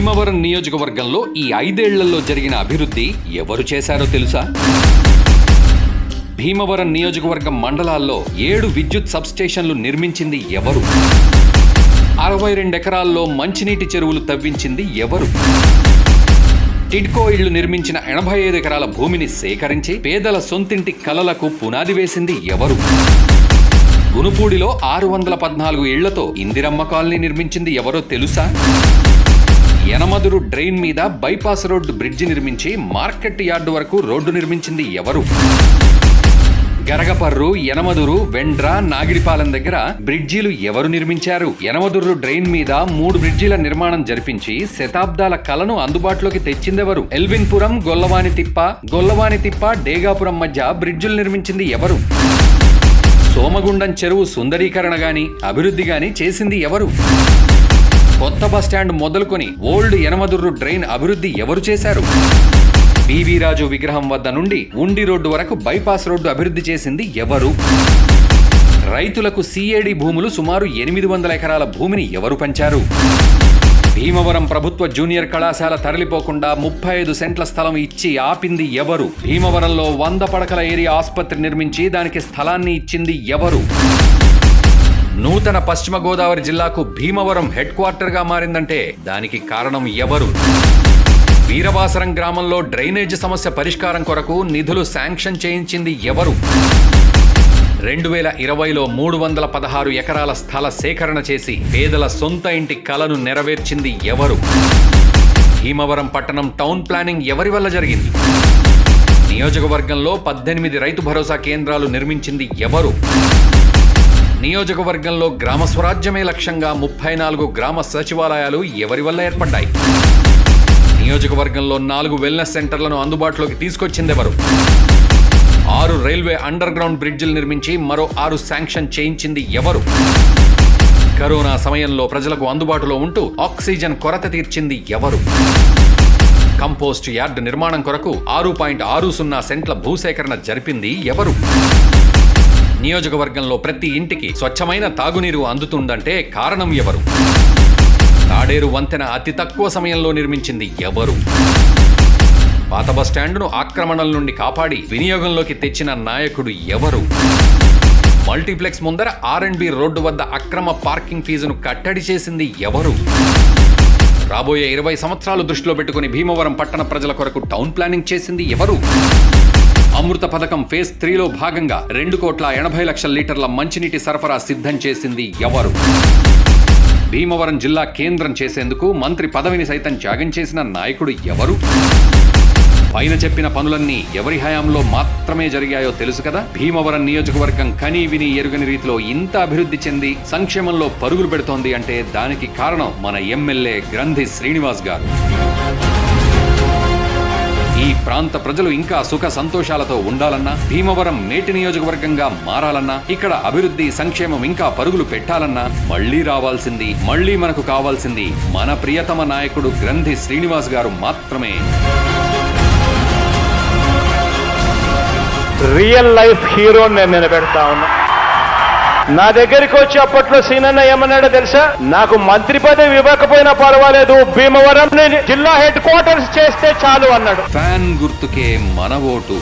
భీమవరం నియోజకవర్గంలో ఈ 5 ఏళ్లలో జరిగిన అభివృద్ధి ఎవరు చేశారో తెలుసా? భీమవరం నియోజకవర్గం మండలాల్లో 7 విద్యుత్ సబ్స్టేషన్లు నిర్మించింది ఎవరు? 62 ఎకరాల్లో మంచినీటి చెరువులు తవ్వించింది ఎవరు? టిడ్కో ఇళ్లు నిర్మించిన 85 ఎకరాల భూమిని సేకరించి పేదల సొంతింటి కలలకు పునాది వేసింది ఎవరు? గునుపూడిలో 614 ఇళ్లతో ఇందిరమ్మ కాలనీ నిర్మించింది ఎవరో తెలుసా? యనమదురు డ్రైన్ మీద బైపాస్ రోడ్డు బ్రిడ్జి నిర్మించి మార్కెట్ యార్డు వరకు రోడ్డు నిర్మించింది ఎవరు? గరగపర్రు, యనమదురు, వెండ్ర, నాగిడిపాలెం దగ్గర బ్రిడ్జీలు ఎవరు నిర్మించారు? యనమదురు డ్రైన్ మీద 3 బ్రిడ్జీల నిర్మాణం జరిపించి శతాబ్దాల కలను అందుబాటులోకి తెచ్చిందెవరు? ఎల్విన్పురం, గొల్లవానితిప్ప, డేగాపురం మధ్య బ్రిడ్జులు నిర్మించింది ఎవరు? సోమగుండం చెరువు సుందరీకరణ గాని అభివృద్ధి గాని చేసింది ఎవరు? కొత్త బస్టాండ్ మొదలుకొని ఓల్డ్ యనమదుర్రు డ్రైన్ అభివృద్ధి ఎవరు చేశారు? బివి రాజు విగ్రహం వద్ద నుండి ఉండి రోడ్డు వరకు బైపాస్ రోడ్డు అభివృద్ధి చేసింది ఎవరు? రైతులకు సిఏడి భూములు సుమారు 800 ఎకరాల భూమిని ఎవరు పంచారు? భీమవరం ప్రభుత్వ జూనియర్ కళాశాల తరలిపోకుండా 35 సెంట్ల స్థలం ఇచ్చి ఆపింది ఎవరు? భీమవరంలో 100 పడకల ఏరియా ఆసుపత్రి నిర్మించి దానికి స్థలాన్ని ఇచ్చింది ఎవరు? నూతన పశ్చిమ గోదావరి జిల్లాకు భీమవరం హెడ్ క్వార్టర్ గా మారిందంటే దానికి కారణం ఎవరు? వీరవాసరం గ్రామంలో డ్రైనేజ్ సమస్య పరిష్కారం కొరకు నిధులు శాంక్షన్ చేయించింది ఎవరు? 2020లో 316 ఎకరాల స్థల సేకరణ చేసి పేదల సొంత ఇంటి కలను నెరవేర్చింది ఎవరు? భీమవరం పట్టణం టౌన్ ప్లానింగ్ ఎవరి వల్ల జరిగింది? నియోజకవర్గంలో 18 రైతు భరోసా కేంద్రాలు నిర్మించింది ఎవరు? నియోజకవర్గంలో గ్రామ స్వరాజ్యమే లక్ష్యంగా 34 గ్రామ సచివాలయాలు ఎవరి వల్ల ఏర్పడ్డాయి? నియోజకవర్గంలో 4 వెల్నెస్ సెంటర్లను అందుబాటులోకి తీసుకొచ్చిందెవరు? 6 రైల్వే అండర్ గ్రౌండ్ బ్రిడ్జిలు నిర్మించి మరో 6 శాంక్షన్ చేయించింది ఎవరు? కరోనా సమయంలో ప్రజలకు అందుబాటులో ఉంటూ ఆక్సిజన్ కొరత తీర్చింది ఎవరు? కంపోస్ట్ యార్డ్ నిర్మాణం కొరకు 6.60 సెంట్ల భూసేకరణ జరిపింది ఎవరు? నియోజకవర్గంలో ప్రతి ఇంటికి స్వచ్ఛమైన తాగునీరు అందుతుందంటే కారణం ఎవరు? తాడేరు వంతెన అతి తక్కువ సమయంలో నిర్మించింది ఎవరు? పాత బస్టాండును ఆక్రమణల నుండి కాపాడి వినియోగంలోకి తెచ్చిన నాయకుడు ఎవరు? మల్టీప్లెక్స్ ముందర R&B రోడ్డు వద్ద అక్రమ పార్కింగ్ ఫీజును కట్టడి చేసింది ఎవరు? రాబోయే 20 సంవత్సరాలు దృష్టిలో పెట్టుకుని భీమవరం పట్టణ ప్రజల కొరకు టౌన్ ప్లానింగ్ చేసింది ఎవరు? అమృత పథకం ఫేజ్ 3లో భాగంగా 2,80,00,000 లీటర్ల మంచినీటి సరఫరా సిద్ధం చేసింది ఎవరు? భీమవరం జిల్లా కేంద్రం చేసేందుకు మంత్రి పదవిని సైతం త్యాగం చేసిన నాయకుడు ఎవరు? పైన చెప్పిన పనులన్నీ ఎవరి హయాంలో మాత్రమే జరిగాయో తెలుసు కదా? భీమవరం నియోజకవర్గం కనీ విని ఎరుగని రీతిలో ఇంత అభివృద్ధి చెంది సంక్షేమంలో పరుగులు పెడుతోంది అంటే దానికి కారణం మన ఎమ్మెల్యే గ్రంథి శ్రీనివాస్ గారు. ఈ ప్రాంత ప్రజలు ఇంకా సుఖ సంతోషాలతో ఉండాలన్నా, భీమవరం మేటి నియోజకవర్గంగా మారాలన్నా, ఇక్కడ అభివృద్ధి సంక్షేమం ఇంకా పరుగులు పెట్టాలన్నా మళ్ళీ మనకు కావాల్సింది మన ప్రియతమ నాయకుడు గ్రంథి శ్రీనివాస్ గారు మాత్రమే. రియల్ లైఫ్ హీరో నేను నిలబెడతా ఉన్నా. నా దగ్గరికి వచ్చి అప్పట్లో సీనన్న ఏమన్నాడో తెలుసా? నాకు మంత్రి పదవి ఇవ్వకపోయినా పర్వాలేదు, భీమవరం జిల్లా హెడ్ క్వార్టర్స్ చేస్తే చాలు అన్నాడు. ఫ్యాన్ గుర్తుకే మన ఓటు.